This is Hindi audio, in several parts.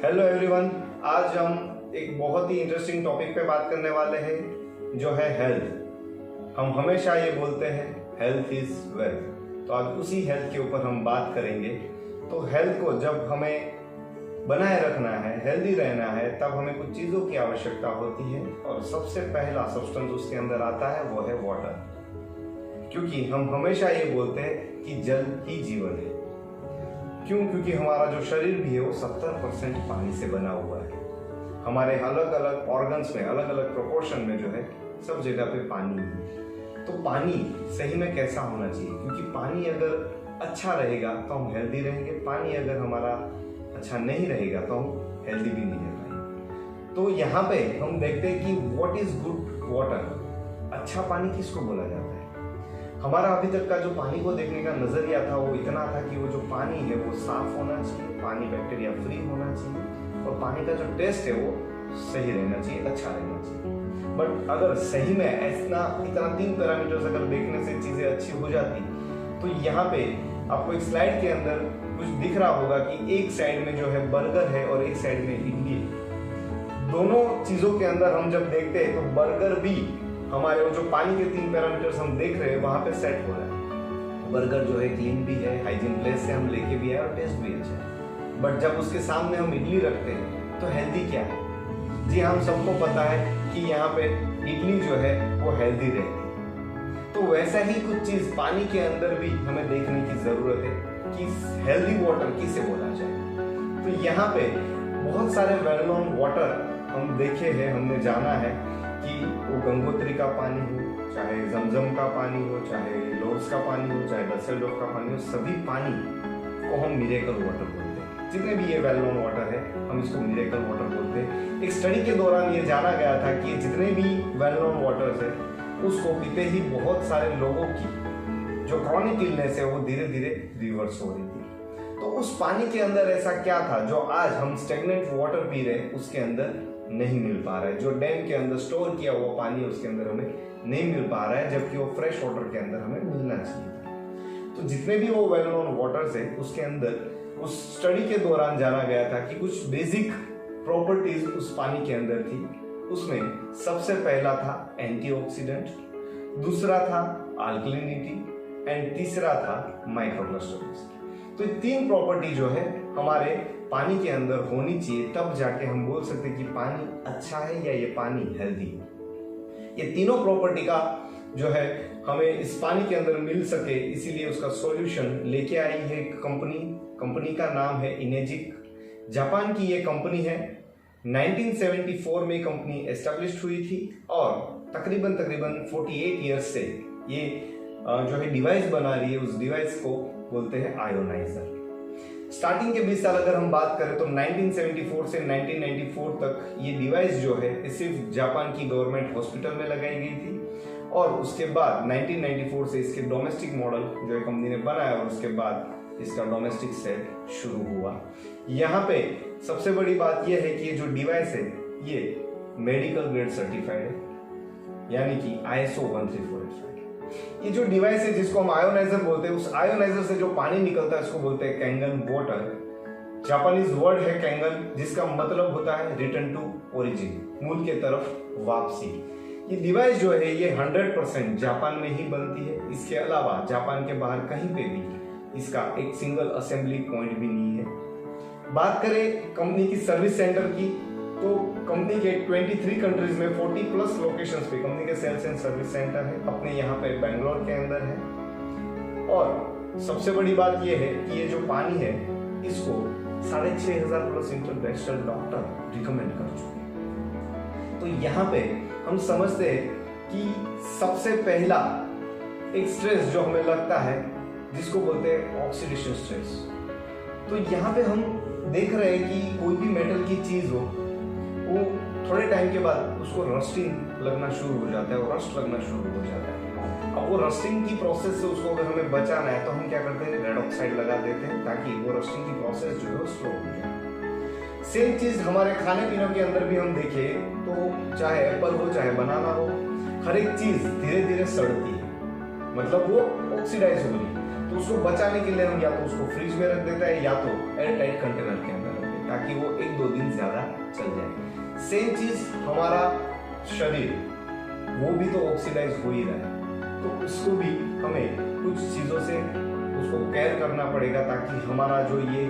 हेलो एवरीवन, आज हम एक बहुत ही इंटरेस्टिंग टॉपिक पे बात करने वाले हैं जो है हेल्थ। हम हमेशा ये बोलते हैं हेल्थ इज वेल्थ, तो आज उसी हेल्थ के ऊपर हम बात करेंगे। तो हेल्थ को जब हमें बनाए रखना है, हेल्दी रहना है, तब हमें कुछ चीज़ों की आवश्यकता होती है और सबसे पहला सब्सटेंस उसके अंदर आता है वो है वाटर। क्योंकि हम हमेशा ये बोलते हैं कि जल ही जीवन है। क्यों? क्योंकि हमारा जो शरीर भी है वो 70% पानी से बना हुआ है। हमारे अलग अलग ऑर्गन्स में अलग अलग प्रोपोर्शन में जो है सब जगह पे पानी है। तो पानी सही में कैसा होना चाहिए? क्योंकि पानी अगर अच्छा रहेगा तो हम हेल्दी रहेंगे, पानी अगर हमारा अच्छा नहीं रहेगा तो हम हेल्दी भी नहीं रह पाएंगे। तो यहाँ पे हम देखते हैं कि व्हाट इज गुड वाटर, अच्छा पानी किसको बोला जाता है। हमारा अभी तक का जो पानी को देखने का नजरिया था वो इतना था कि वो जो पानी है वो साफ होना चाहिए, पानी बैक्टीरिया फ्री होना चाहिए और पानी का जो टेस्ट है वो सही रहना चाहिए, अच्छा रहना चाहिए। बट अगर सही में इतना 3 पैरामीटर्स अगर देखने से चीजें अच्छी हो जाती तो यहाँ पे आपको एक स्लाइड के अंदर कुछ दिख रहा होगा कि एक साइड में जो है बर्गर है और एक साइड में इडली है। दोनों चीजों के अंदर हम जब देखते हैं तो बर्गर भी हमारे वो जो पानी के 3 पैरामीटर्स हम देख रहे हैं वहां पे सेट हो रहा है। बर्गर जो है क्लीन भी है, हाइजीन प्लेस से हम लेके भी है और टेस्ट भी अच्छा है। बट जब उसके सामने हम इडली रखते हैं तो हेल्दी क्या है? जी हम सबको पता है कि यहाँ पे इडली जो है वो हेल्दी रहती है। तो वैसा ही कुछ चीज पानी के अंदर भी हमें देखने की जरूरत है कि हेल्दी वाटर किसे बोला जाए। तो यहाँ पे बहुत सारे वेल नोन वाटर हम देखे हैं, हमने जाना है कि वो गंगोत्री का पानी हो, चाहे जमजम का पानी हो, चाहे लोर्स का पानी हो, चाहे डसेल्डोर्फ का पानी हो, सभी पानी को हम मिरेकल वाटर बोलते हैं। जितने भी ये वेल नोन वाटर है हम इसको मिरेकल वाटर बोलते हैं। एक स्टडी के दौरान ये जाना गया था कि जितने भी वेल नोन वाटर्स है उसको पीते ही बहुत सारे लोगों की जो क्रॉनिक इलनेस है वो धीरे धीरे रिवर्स हो रही थी। तो उस पानी के अंदर ऐसा क्या था जो आज हम स्टेगनेंट वाटर पी रहे हैं उसके अंदर नहीं मिल पा रहा है। जो डैम के अंदर स्टोर किया हुआ पानी उसके अंदर हमें नहीं मिल पा रहा है, जबकि वो फ्रेश वाटर के अंदर हमें मिलना चाहिए। तो जितने भी वो वेल नोन वाटर्स है उसके अंदर उस स्टडी के दौरान जाना गया था कि कुछ बेसिक प्रॉपर्टीज उस पानी के अंदर थी। उसमें सबसे पहला था एंटीऑक्सीडेंट, दूसरा था अल्कलिनिटी एंड तीसरा था माइक्रोक्लस्टर्स। तो ये 3 प्रॉपर्टी जो है हमारे पानी के अंदर होनी चाहिए, तब जाके हम बोल सकते हैं कि पानी अच्छा है या ये पानी हेल्दी है। ये तीनों प्रॉपर्टी का जो है हमें इस पानी के अंदर मिल सके, इसीलिए उसका सॉल्यूशन लेके आई है कंपनी का नाम है इनेजिक। जापान की ये कंपनी है। 1974 में कंपनी एस्टेब्लिश हुई थी और तकरीबन 48 ईयर्स से ये जो है डिवाइस बना रही है। उस डिवाइस को बोलते हैं आयोनाइजर। स्टार्टिंग के 20 साल अगर हम बात करें तो 1974 से 1994 तक ये डिवाइस जो है सिर्फ जापान की गवर्नमेंट हॉस्पिटल में लगाई गई थी और उसके बाद 1994 से इसके डोमेस्टिक मॉडल जो कंपनी ने बनाया और उसके बाद इसका डोमेस्टिक सेल शुरू हुआ। यहाँ पे सबसे बड़ी बात यह है कि ये जो डिवाइस है ये मेडिकल ग्रेड सर्टिफाइड है, यानी कि ISO 1345। ये जो डिवाइस है जिसको हम आयोनाइजर बोलते हैं, उस आयोनाइजर से जो पानी निकलता है उसको बोलते हैं कैंगन वाटर। जापानीज वर्ड है कैंगन, जिसका मतलब होता है रिटर्न टू ओरिजिन, मूल के तरफ वापसी। ये डिवाइस जो है ये 100% जापान में ही बनती है। इसके अलावा जापान के बाहर कहीं पे भी इसका एक सिंगल असेंबली पॉइंट भी नहीं है। बात करें कंपनी की सर्विस सेंटर की तो कंपनी के 23 कंट्रीज में 40+ लोकेशंस पे कंपनी के सेल्स एंड सर्विस सेंटर है। अपने यहाँ पे बेंगलोर के अंदर है। और सबसे बड़ी बात यह है कि ये जो पानी है इसको 6500+ इंटरनेशनल डॉक्टर रिकमेंड कर चुके हैं। तो यहाँ पे हम समझते हैं कि सबसे पहला एक स्ट्रेस जो हमें लगता है जिसको बोलते हैं ऑक्सीडेशन स्ट्रेस। तो यहाँ पे हम देख रहे हैं कि कोई भी मेटल की चीज हो वो थोड़े टाइम के बाद उसको रस्टिंग लगना शुरू हो जाता है और रस्ट लगना शुरू हो जाता है। अब वो रस्टिंग की प्रोसेस से उसको अगर हमें बचाना है तो हम क्या करते हैं, रेड ऑक्साइड लगा देते हैं ताकि वो रस्टिंग की प्रोसेस जो है स्लो हो जाए। सेम चीज हमारे खाने पीने के अंदर भी हम देखें तो चाहे एप्पल हो चाहे बनाना हो, हर एक चीज धीरे धीरे सड़ती है, मतलब वो ऑक्सीडाइज हो रही है। तो उसको बचाने के लिए हम या तो उसको फ्रिज में रख देता है या तो एयर टाइट कंटेनर के अंदर रख देते हैं। ताकि वो 1-2 दिन ज्यादा चल जाए। सेम चीज हमारा शरीर, वो भी तो ऑक्सीडाइज हो ही रहा है, तो उसको भी हमें कुछ चीजों से उसको केयर करना पड़ेगा ताकि हमारा जो ये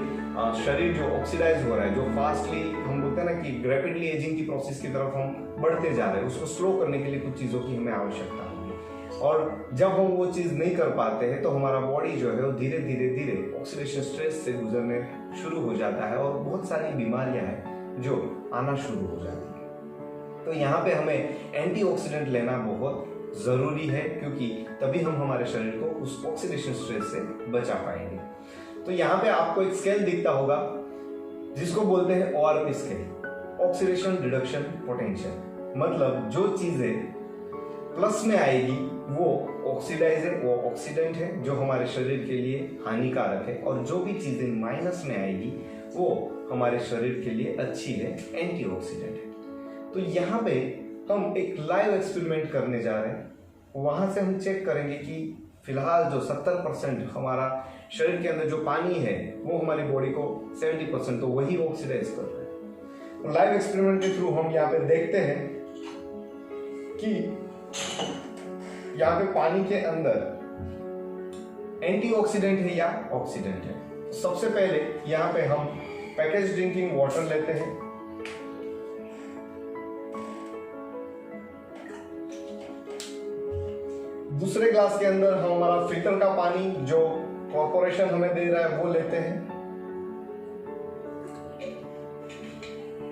शरीर जो ऑक्सीडाइज हो रहा है, जो फास्टली हम बोलते हैं ना कि रैपिडली एजिंग की प्रोसेस की तरफ हम बढ़ते जा रहे हैं, उसको स्लो करने के लिए कुछ चीज़ों की हमें आवश्यकता होगी। और जब हम वो चीज़ नहीं कर पाते हैं तो हमारा बॉडी जो है वो धीरे धीरे धीरे ऑक्सीडेशन स्ट्रेस से गुजरने शुरू हो जाता है और बहुत सारी बीमारियां हैं जो आना शुरू हो जाती है। तो यहाँ पे हमें एंटीऑक्सीडेंट लेना बहुत ज़रूरी है, क्योंकि तभी हम हमारे शरीर को उस ऑक्सीडेशन स्ट्रेस से बचा पाएंगे। तो यहाँ पे आपको एक स्केल दिखता होगा जिसको बोलते हैं ORP scale, oxidation reduction potential. मतलब जो चीजें प्लस में आएगी वो ऑक्सीडाइज है, वो ऑक्सीडेंट है जो हमारे शरीर के लिए हानिकारक है, और जो भी चीजें माइनस में आएगी वो हमारे शरीर के लिए अच्छी है, एंटीऑक्सीडेंट है। तो यहाँ पे हम एक लाइव एक्सपेरिमेंट करने जा रहे हैं। वहां से हम चेक करेंगे कि फिलहाल जो 70% हमारा शरीर के अंदर जो पानी है वो हमारी बॉडी को 70% तो वही ऑक्सीडाइज कर रहा है। तो लाइव एक्सपेरिमेंट के थ्रू हम यहाँ पे देखते हैं कि यहाँ पे पानी के अंदर एंटीऑक्सीडेंट है या ऑक्सीडेंट है। तो सबसे पहले यहाँ पे हम पैकेज ड्रिंकिंग वाटर लेते हैं। दूसरे ग्लास के अंदर हम हमारा फिल्टर का पानी जो कॉर्पोरेशन हमें दे रहा है वो लेते हैं।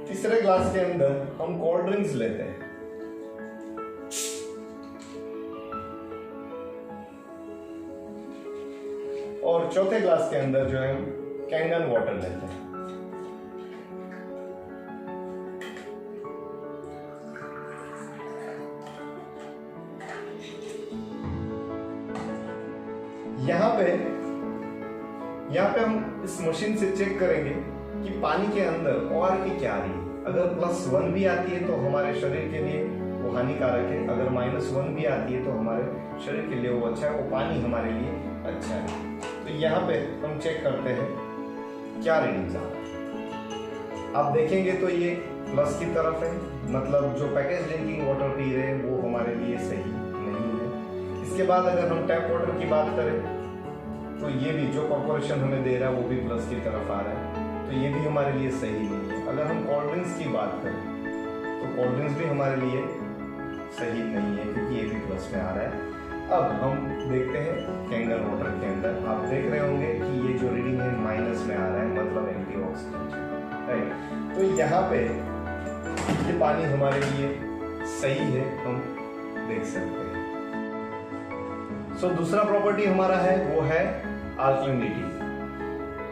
तीसरे ग्लास के अंदर हम कोल्ड ड्रिंक्स लेते हैं। और चौथे ग्लास के अंदर जो है हम कैंगन वाटर लेते हैं। यहाँ पे हम इस मशीन से चेक करेंगे कि पानी के अंदर ORP क्या आ रही है। अगर +1 भी आती है तो हमारे शरीर के लिए वो हानिकारक है, अगर -1 भी आती है तो हमारे शरीर के लिए वो अच्छा है, वो पानी हमारे लिए अच्छा है। तो यहाँ पे हम चेक करते हैं क्या रीडिंग्स आ रहा है। आप देखेंगे तो ये प्लस की तरफ है, मतलब जो पैकेज ड्रिंकिंग वाटर पी रहे हैं वो हमारे लिए सही नहीं है। इसके बाद अगर हम टैप वाटर की बात करें तो ये भी जो कॉर्पोरेशन हमें दे रहा है वो भी प्लस की तरफ आ रहा है, तो ये भी हमारे लिए सही नहीं है। अगर हम कोल्ड ड्रिंक्स की बात करें तो कोल्ड ड्रिंक्स भी हमारे लिए सही नहीं है, क्योंकि ये भी प्लस में आ रहा है। अब हम देखते हैं कैंगन वाटर के अंदर, आप देख रहे होंगे कि ये जो रीडिंग है माइनस में आ रहा है, मतलब एंटीऑक्सीडेंट, राइट। तो यहाँ पे ये पानी हमारे लिए सही है, हम देख सकते हैं। सो दूसरा प्रॉपर्टी हमारा है वो है अल्कलिनिटी,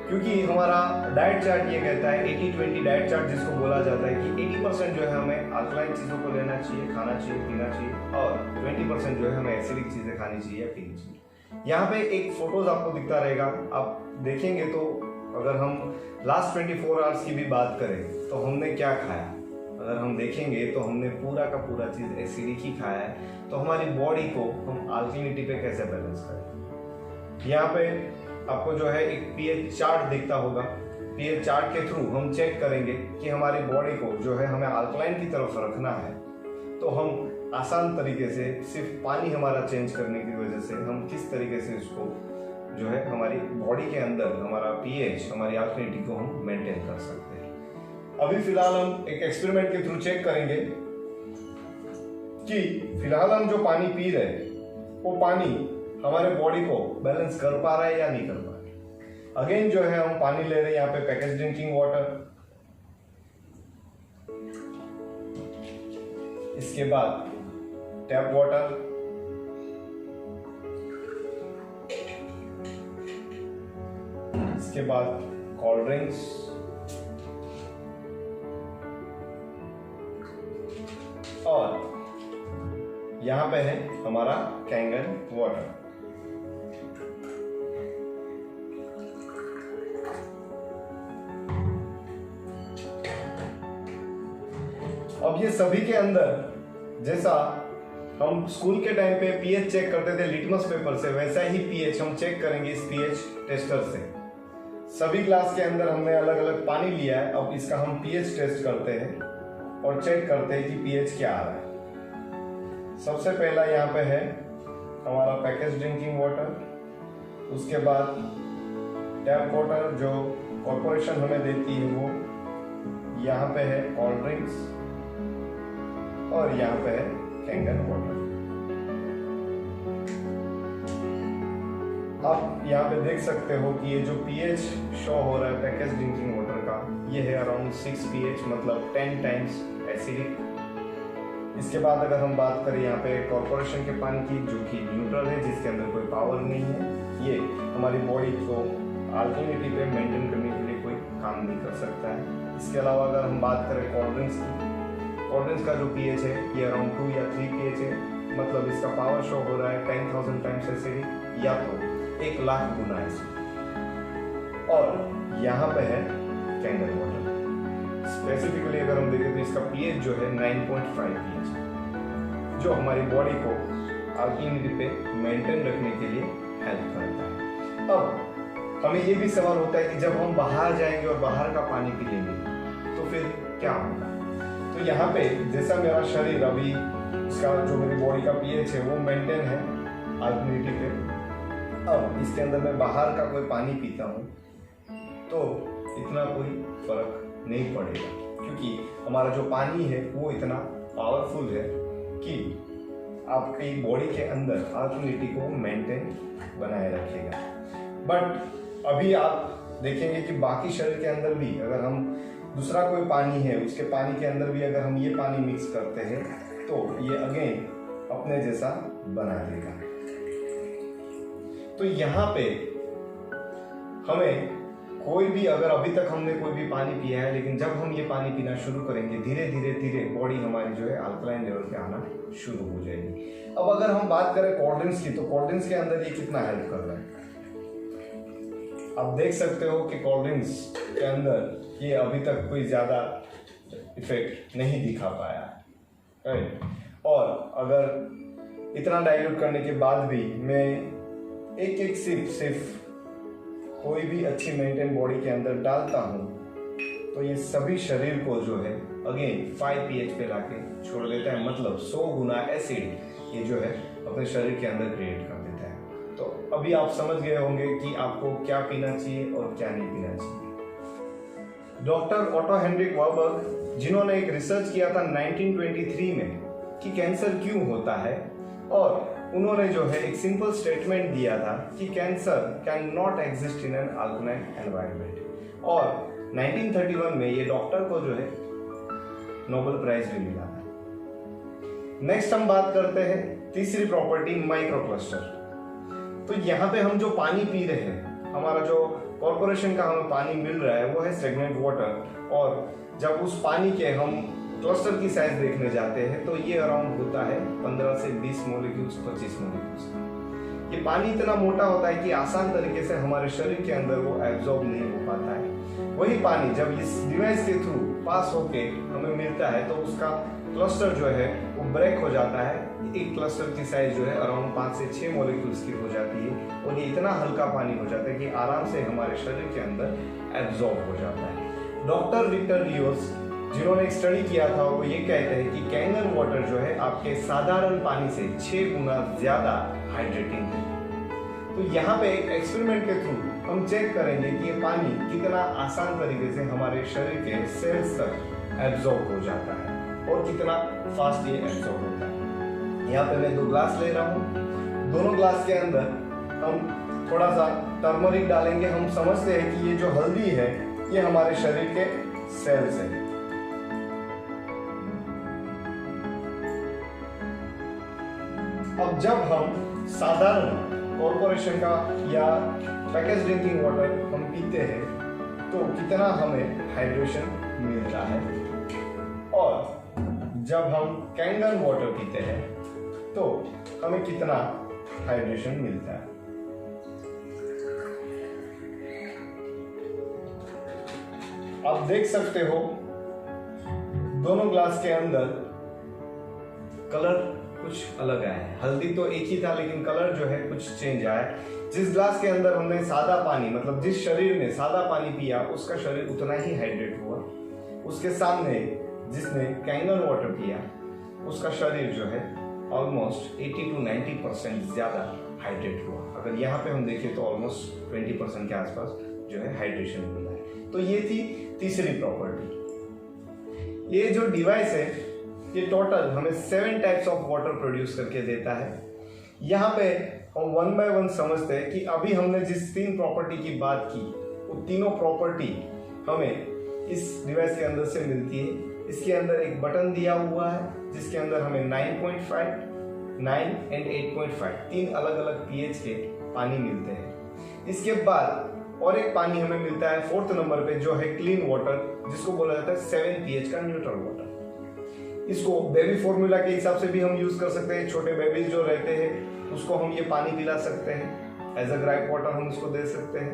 क्योंकि हमारा डाइट चार्ट ये कहता है 80-20 डाइट चार्ट, जिसको बोला जाता है कि 80% जो है हमें अल्कलाइन चीज़ों को लेना चाहिए, खाना चाहिए, पीना चाहिए, और 20% जो है हमें एसिडिक चीज़ें खानी चाहिए या पीनी चाहिए। यहाँ पे एक फोटोज आपको दिखता रहेगा, आप देखेंगे तो अगर हम लास्ट 24 आवर्स की भी बात करें तो हमने क्या खाया, अगर हम देखेंगे तो हमने पूरा का पूरा चीज़ एसिडिक ही खाया है। तो हमारी बॉडी को हम अल्कलिनिटी पे कैसे बैलेंस करें। यहाँ पे आपको जो है एक pH चार्ट दिखता होगा। pH चार्ट के थ्रू हम चेक करेंगे कि हमारी बॉडी को जो है हमें अल्कलाइन की तरफ रखना है, तो हम आसान तरीके से सिर्फ पानी हमारा चेंज करने की वजह से हम किस तरीके से इसको जो है हमारी बॉडी के अंदर हमारा pH, हमारी अल्कलिनिटी को हम मेंटेन कर सकते हैं। अभी फिलहाल हम एक एक्सपेरिमेंट के थ्रू चेक करेंगे कि फिलहाल हम जो पानी पी रहे हैं वो पानी हमारे बॉडी को बैलेंस कर पा रहा है या नहीं कर पा रहा है। अगेन जो है हम पानी ले रहे हैं यहाँ पे पैकेज ड्रिंकिंग वाटर, इसके बाद टैप वाटर, इसके बाद कोल्ड ड्रिंक्स, और यहां पे है हमारा कैंगन वाटर। अब ये सभी के अंदर जैसा हम स्कूल के टाइम पे pH चेक करते थे लिटमस पेपर से, वैसा ही pH हम चेक करेंगे इस pH टेस्टर से। सभी ग्लास के अंदर हमने अलग अलग पानी लिया है। अब इसका हम पीएच टेस्ट करते हैं और चेक करते हैं कि पीएच क्या आ रहा है। सबसे पहला यहाँ पे है हमारा पैकेज ड्रिंकिंग वाटर, उसके बाद टैप वाटर जो कॉर्पोरेशन हमें देती है वो, यहाँ पे है कोल्ड ड्रिंक्स और यहाँ पे है कैंगन वाटर। आप यहाँ पे देख सकते हो कि ये जो पीएच शो हो रहा है पैकेज ड्रिंकिंग वाटर का, ये है अराउंड 6 pH, मतलब 10 टाइम्स एसिडिक। इसके बाद अगर हम बात करें यहाँ पे कॉर्पोरेशन के पानी की, जो कि न्यूट्रल है, जिसके अंदर कोई पावर नहीं है, ये हमारी बॉडी को अल्टरनेटी पे मेंटेन करने के लिए कोई काम नहीं कर सकता है। इसके अलावा अगर हम बात करें कोल्ड ड्रिंक्स की, कोल्ड ड्रिंक्स का जो पीएच है ये अराउंड 2 या 3 pH है, मतलब इसका पावर शो हो रहा है 10,000 टाइम्स एसिडिक या तो 1,00,000 गुना एसिडिक। और यहाँ पे है कैंगन वाटर। स्पेसिफिकली अगर हम देखें तो इसका पीएच जो है 9.5 pH, जो हमारी बॉडी को अल्टरनेटी पे मेंटेन रखने के लिए हेल्प करता है। अब हमें ये भी सवाल होता है कि जब हम बाहर जाएंगे और बाहर का पानी पी लेंगे तो फिर क्या होगा। तो यहाँ पे जैसा मेरा शरीर अभी, इसका जो मेरी बॉडी का पीएच है वो मेंटेन है अल्टरनेटी पे, अब इसके अंदर मैं बाहर का कोई पानी पीता हूँ तो इतना कोई फर्क नहीं पड़ेगा, क्योंकि हमारा जो पानी है वो इतना पावरफुल है कि आपकी बॉडी के अंदर अल्टरनेटी को मेंटेन बनाए रखेगा। बट अभी आप देखेंगे कि बाकी शरीर के अंदर भी अगर हम दूसरा कोई पानी है, उसके पानी के अंदर भी अगर हम ये पानी मिक्स करते हैं तो ये अगेन अपने जैसा बना देगा। तो यहाँ पे हमें कोई भी, अगर अभी तक हमने कोई भी पानी पिया है, लेकिन जब हम ये पानी पीना शुरू करेंगे धीरे धीरे धीरे बॉडी हमारी जो है अल्कलाइन लेवल पे आना शुरू हो जाएगी। अब अगर हम बात करें कोल्ड ड्रिंक्स की, तो कोल्ड ड्रिंक्स के अंदर ये कितना हेल्प कर रहा है आप देख सकते हो कि कोल्ड ड्रिंक्स के अंदर ये अभी तक कोई ज्यादा इफेक्ट नहीं दिखा पाया, राइट। और अगर इतना डाइल्यूट करने के बाद भी मैं एक एक सिप सिर्फ कोई भी अच्छी मेंटेन बॉडी के अंदर डालता हूँ तो ये सभी शरीर को जो है अगेन 5 pH पे लाके छोड़ देता है, मतलब 100 गुना एसिड ये जो है अपने शरीर के अंदर क्रिएट कर देता है। तो अभी आप समझ गए होंगे कि आपको क्या पीना चाहिए और क्या नहीं पीना चाहिए। डॉक्टर ऑटो हेनरिक वार्बर्ग, जिन्होंने एक रिसर्च किया था 1923 में कि कैंसर क्यों होता है, और उन्होंने जो है एक सिंपल स्टेटमेंट दिया था कि cancer can not exist in an alkaline environment. और 1931 में ये डॉक्टर को जो है नोबेल प्राइज भी मिला था। नेक्स्ट हम बात करते हैं तीसरी प्रॉपर्टी, माइक्रो क्लस्टर। तो यहाँ पे हम जो पानी पी रहे हैं, हमारा जो कॉर्पोरेशन का हमें पानी मिल रहा है वो है स्टेगनेंट वाटर, और जब उस पानी के हम क्लस्टर की साइज देखने जाते हैं तो ये अराउंड होता है 15 से 20 मोलिक्यूल्स, 25 मोलिक्यूल्स। ये पानी इतना मोटा होता है कि आसान तरीके से हमारे शरीर के अंदर वो एब्जॉर्ब नहीं हो पाता है। वही पानी जब इस डिवाइस के थ्रू पास होके हमें मिलता है तो उसका क्लस्टर जो है वो ब्रेक हो जाता है। एक क्लस्टर की साइज जो है अराउंड 5 से 6 मॉलिक्यूल्स की हो जाती है, और ये इतना हल्का पानी हो जाता है कि आराम से हमारे शरीर के अंदर एब्जॉर्ब हो जाता है। डॉक्टर विक्टर रियोस, जिन्होंने एक स्टडी किया था, वो ये कहते हैं कि कैंगन वाटर जो है आपके साधारण पानी से 6 गुना ज्यादा हाइड्रेटिंग है। तो यहाँ पे एक एक्सपेरिमेंट के थ्रू हम चेक करेंगे कि ये पानी कितना आसान तरीके से हमारे शरीर के सेल्स तक एब्जॉर्ब हो जाता है और कितना फास्ट ये एब्जॉर्ब होता है। यहाँ पे मैं 2 ग्लास ले रहा हूँ। दोनों ग्लास के अंदर हम थोड़ा सा टर्मरिक डालेंगे। हम समझते हैं कि ये जो हल्दी है ये हमारे शरीर के सेल्स है। अब जब हम साधारण कॉर्पोरेशन का या पैकेज ड्रिंकिंग वाटर हम पीते हैं तो कितना हमें हाइड्रेशन मिलता है, और जब हम कैंगन वाटर पीते हैं तो हमें कितना हाइड्रेशन मिलता है। आप देख सकते हो दोनों ग्लास के अंदर कलर कुछ अलग आया है। हल्दी तो एक ही था लेकिन कलर जो है कुछ चेंज आया है। जिस ग्लास के अंदर हमने सादा पानी, मतलब जिस शरीर ने सादा पानी पिया उसका शरीर उतना ही हाइड्रेट हुआ। उसके सामने जिसने कैंगन वाटर पिया उसका शरीर जो है ऑलमोस्ट 80 to 90% ज्यादा हाइड्रेट हुआ। अगर यहाँ पे हम देखें तो ऑलमोस्ट 20% के आसपास जो है हाइड्रेशन मिला है। तो ये थी तीसरी प्रॉपर्टी। ये जो डिवाइस है ये टोटल हमें 7 टाइप्स ऑफ वाटर प्रोड्यूस करके देता है। यहाँ पे हम 1 by 1 समझते हैं कि अभी हमने जिस 3 प्रॉपर्टी की बात की वो तीनों प्रॉपर्टी हमें इस डिवाइस के अंदर से मिलती है। इसके अंदर एक बटन दिया हुआ है जिसके अंदर हमें 9.5, 9 एंड 8.5 3 अलग अलग pH के पानी मिलते हैं। इसके बाद और एक पानी हमें मिलता है 4th नंबर पे जो है क्लीन वाटर, जिसको बोला जाता है 7 pH का न्यूट्रल वाटर। इसको बेबी फॉर्मूला के हिसाब से भी हम यूज कर सकते हैं। छोटे बेबीज जो रहते हैं उसको हम ये पानी पिला सकते हैं, एज अ ग्राइप वाटर हम उसको दे सकते हैं।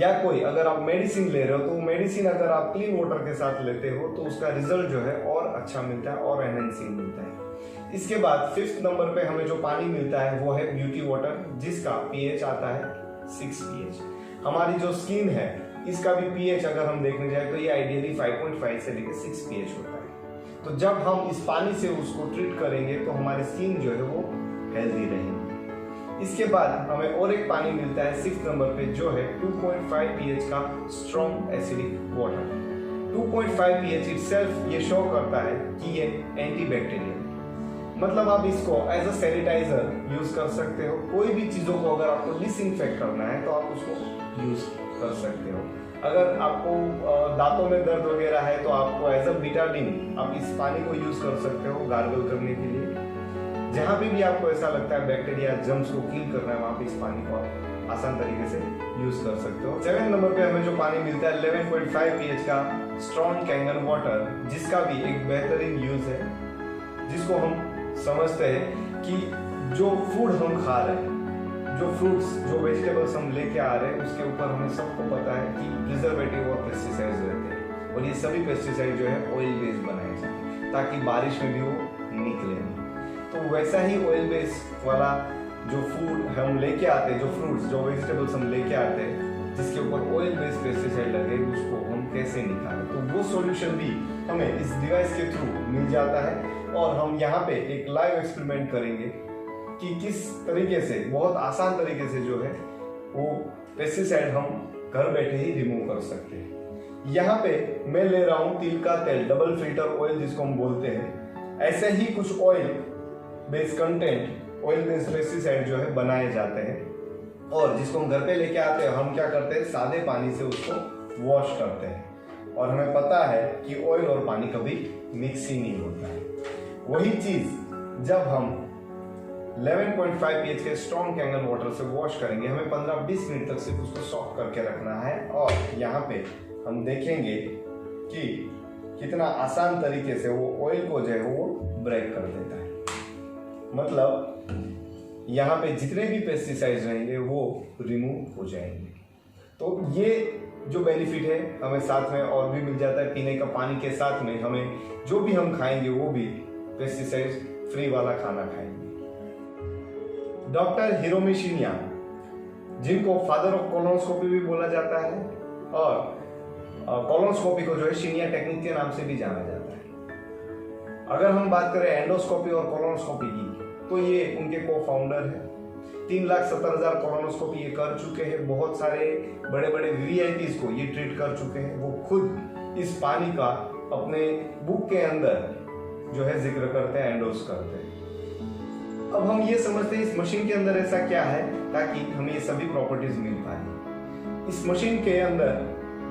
या कोई अगर आप मेडिसिन ले रहे हो तो मेडिसिन अगर आप क्लीन वाटर के साथ लेते हो तो उसका रिजल्ट जो है और अच्छा मिलता है और एनहेंसिंग मिलता है। इसके बाद 5th नंबर पे हमें जो पानी मिलता है वो है ब्यूटी वाटर, जिसका pH आता है 6 pH। हमारी जो स्किन है इसका भी pH अगर हम देखने जाए तो ये आइडियली 5.5 से लेकर 6 pH होता है। तो जब हम इस पानी से उसको ट्रीट करेंगे तो हमारी स्किन जो है वो हेल्दी रहेगी। इसके बाद हमें और एक पानी मिलता है 6th नंबर पे जो है 2.5 pH का strong acidic water. 2.5 pH itself ये शो करता है कि ये एंटीबैक्टीरियल है, मतलब आप इसको एज अ सैनिटाइजर यूज कर सकते हो। कोई भी चीजों को अगर आपको डिसइंफेक्ट करना है तो आप उसको यूज कर सकते हो। अगर आपको दांतों में दर्द वगैरह है तो आपको एज अ बीटाडीन आप इस पानी को यूज कर सकते हो गार्गल करने के लिए। जहां भी आपको ऐसा लगता है बैक्टीरिया जर्म्स को किल करना है वहां पे इस पानी को आप आसान तरीके से यूज कर सकते हो। 7 नंबर पे हमें जो पानी मिलता है 11.5 pH का स्ट्रॉन्ग कैंगन वाटर, जिसका भी एक बेहतरीन यूज है, जिसको हम समझते हैं कि जो फूड हम खा रहे हैं, जो फ्रूट्स जो वेजिटेबल्स हम लेके आ रहे हैं उसके ऊपर हमें सबको पता है कि प्रिजर्वेटिव और पेस्टिसाइड्स रहते हैं और ये सभी पेस्टिसाइड जो है ऑयल बेस्ड बनाए जाते हैं ताकि बारिश में भी वो निकले। तो वैसा ही ऑयल बेस्ड वाला जो फूड हम लेके आते हैं, जो फ्रूट्स जो वेजिटेबल्स हम लेके आते हैं जिसके ऊपर ऑयल बेस्ड पेस्टिसाइड लगे, उसको हम कैसे निकालें, तो वो सॉल्यूशन भी हमें इस डिवाइस के थ्रू मिल जाता है। और हम यहाँ पे एक लाइव एक्सपेरिमेंट करेंगे कि किस तरीके से बहुत आसान तरीके से जो है वो पेस्टिसाइड हम घर बैठे ही रिमूव कर सकते हैं। यहाँ पे मैं ले रहा हूँ तिल का तेल, डबल फिल्टर ऑयल जिसको हम बोलते हैं। ऐसे ही कुछ oil based content, oil based pesticide जो है बनाए जाते हैं और जिसको हम घर पे लेके आते हैं, हम क्या करते हैं सादे पानी से उसको वॉश करते हैं और हमें पता है कि ऑयल और पानी कभी मिक्स ही नहीं होता है। वही चीज जब हम 11.5 pH के स्ट्रॉन्ग कैंगन वाटर से वॉश करेंगे, हमें 15-20 मिनट तक सिर्फ उसको सॉक करके रखना है और यहाँ पे हम देखेंगे कि कितना आसान तरीके से वो ऑयल को जो है वो ब्रेक कर देता है। मतलब यहाँ पे जितने भी पेस्टिसाइड्स रहेंगे वो रिमूव हो जाएंगे। तो ये जो बेनिफिट है हमें साथ में और भी मिल जाता है। पीने का पानी के साथ में हमें जो भी हम खाएंगे वो भी पेस्टिसाइड्स फ्री वाला खाना खाएंगे। डॉक्टर हिरोमी शिन्या, जिनको फादर ऑफ कोलोनोस्कोपी भी बोला जाता है और कोलोनोस्कोपी को जो है शिन्या टेक्निक के नाम से भी जाना जाता है। अगर हम बात करें एंडोस्कोपी और कोलोनोस्कोपी की तो ये उनके को फाउंडर है। 3,70,000 कोलोनोस्कोपी ये कर चुके हैं। बहुत सारे बड़े बड़े वीआईपीज को ये ट्रीट कर चुके हैं। वो खुद इस पानी का अपने बुक के अंदर जो है जिक्र करते हैं, एंडोर्स करते हैं। अब हम ये समझते हैं इस मशीन के अंदर ऐसा क्या है ताकि हमें ये सभी प्रॉपर्टीज मिल पाए। इस मशीन के अंदर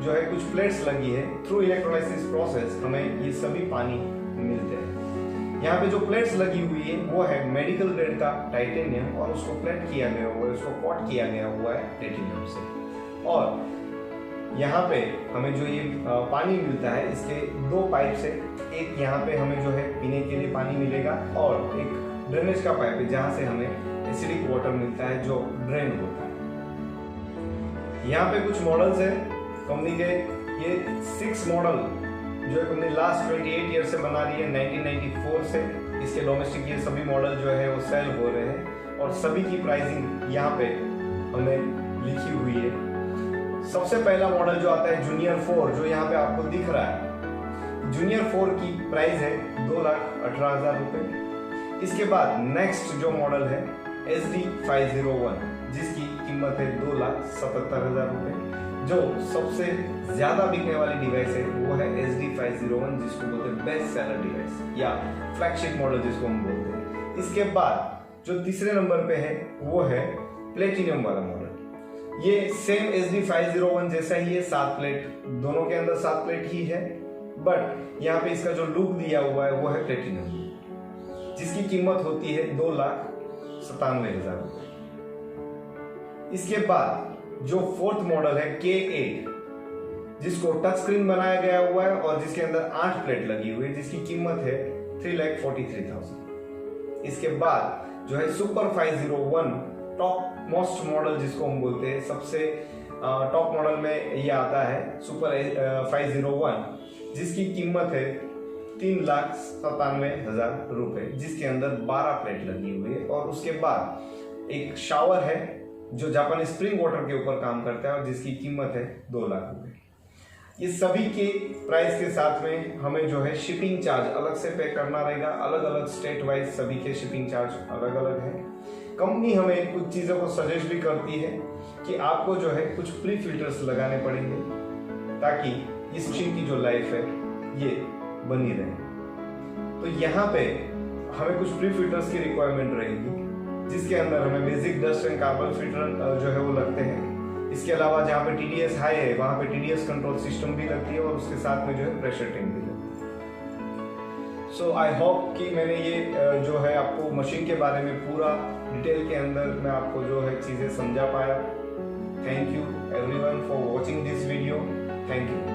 जो है कुछ प्लेट्स लगी है, थ्रू इलेक्ट्रोलाइसिस प्रोसेस हमें ये सभी पानी मिलते हैं। यहाँ पे जो प्लेट्स लगी हुई है वो है मेडिकल ग्रेड का टाइटेनियम और उसको प्लेट किया गया हुआ है, उसको कोट किया गया हुआ है प्लेटिनियम से। और यहाँ पे हमें जो ये पानी मिलता है इसके 2 पाइप से, एक यहाँ पे हमें जो है पीने के लिए पानी मिलेगा और एक ड्रेनेज का पाइप है जहाँ से हमें एसिडिक वाटर मिलता है जो ड्रेन होता है। यहाँ पे कुछ मॉडल्स है कंपनी के। ये 6 मॉडल जो है कंपनी लास्ट 28 ईयर से बना रही है, 1994 से इसके डोमेस्टिक ये सभी मॉडल जो है वो सेल हो रहे हैं और सभी की प्राइसिंग यहाँ पे हमें लिखी हुई है। सबसे पहला मॉडल जो आता है जूनियर 4, जो यहाँ पे आपको दिख रहा है, जूनियर 4 की प्राइस है 2,18,000 रुपए। इसके बाद नेक्स्ट जो मॉडल है SD501, जिसकी कीमत है 2,77,000 रुपए। जो सबसे ज्यादा बिकने वाली डिवाइस है वो है SD501, जिसको बोलते हैं बेस्ट सेलर डिवाइस या फ्लैगशिप मॉडल जिसको हम बोलते हैं। इसके बाद जो तीसरे नंबर पे है वो है प्लेटिनियम वाला मॉडल। ये सेम SD501 जैसा ही है, 7 प्लेट, दोनों के अंदर 7 प्लेट ही है, बट यहाँ पे इसका जो लुक दिया हुआ है वो है प्लेटिनियम, जिसकी कीमत होती है 2,97,000 रुपए। इसके बाद जो फोर्थ मॉडल है K8, जिसको टच स्क्रीन बनाया गया हुआ है और जिसके अंदर 8 प्लेट लगी हुई है, जिसकी कीमत है 3,43,000। इसके बाद जो है सुपर 501 टॉप मोस्ट मॉडल जिसको हम बोलते हैं, सबसे टॉप मॉडल में ये आता है सुपर 501, जिसकी कीमत है 3,97,000 रुपए, जिसके अंदर 12 प्लेट लगी हुई है। और उसके बाद एक शावर है जो जापानी स्प्रिंग वाटर के ऊपर काम करता है और जिसकी कीमत है 2 लाख रुपए। ये सभी के प्राइस के साथ में हमें जो है शिपिंग चार्ज अलग से पे करना रहेगा। अलग अलग स्टेट वाइज सभी के शिपिंग चार्ज अलग अलग है। कंपनी हमें कुछ चीज़ों को सजेस्ट भी करती है कि आपको जो है कुछ प्री फिल्टर्स लगाने पड़ेंगे ताकि इस मशीन की जो लाइफ है ये बनी रहे। तो यहाँ पे हमें कुछ प्री फिल्टर्स की रिक्वायरमेंट रहेगी, जिसके अंदर हमें basic dust and carbon filter जो है वो लगते हैं। इसके अलावा जहाँ पे TDS हाई है वहाँ पे TDS कंट्रोल सिस्टम भी लगती है और उसके साथ में जो है प्रेशर टैंक भी लगती है। सो आई होप कि मैंने ये जो है आपको मशीन के बारे में पूरा डिटेल के अंदर मैं आपको जो है चीज़ें समझा पाया। Thank you everyone for watching this video. Thank you.